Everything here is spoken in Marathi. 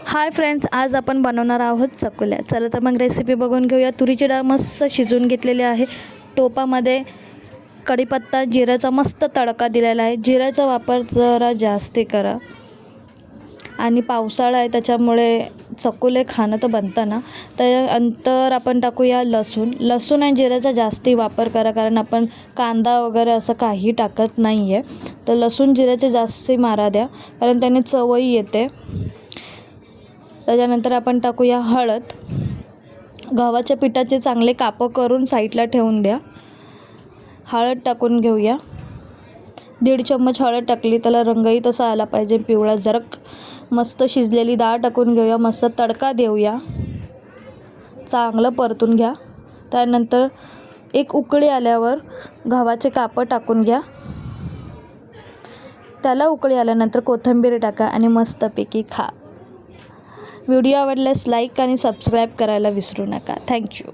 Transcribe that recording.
हाय फ्रेंड्स, आज आपण बनवणार आहोत चकुल्या. चला तर मग रेसिपी बघून घेऊया. तुरीची डाळ मस्त शिजवून घेतलेली आहे. टोपामध्ये कढीपत्ता जिऱ्याचा मस्त तडका दिलेला आहे. जिऱ्याचा वापर जरा जास्ती करा आणि पावसाळा आहे त्याच्यामुळे चकुले खाणं तर बनतं ना. त्यानंतर आपण टाकूया लसूण आणि जिऱ्याचा जास्ती वापर करा, कारण आपण कांदा वगैरे असं काही टाकत नाही आहे. तर लसूण जिऱ्याचे जास्ती मारा द्या, कारण त्याने चवही येते. त्याच्यानंतर आपण टाकूया हळद. गव्हाच्या पिठाचे चांगले कापं करून साईडला ठेवून द्या. हळद टाकून घेऊया. 1.5 चम्मच हळद टाकली, त्याला रंगही तसा आला पाहिजे, पिवळा जरक. मस्त शिजलेली डाळ टाकून घेऊया. मस्त तडका देऊया. चांगलं परतून घ्या. त्यानंतर एक उकळी आल्यावर गव्हाचे कापं टाकून घ्या. त्याला उकळी आल्यानंतर कोथिंबीर टाका आणि मस्तपैकी खा. व्हिडिओ आवडल्यास लाईक आणि सबस्क्राईब करायला विसरू नका. थँक्यू.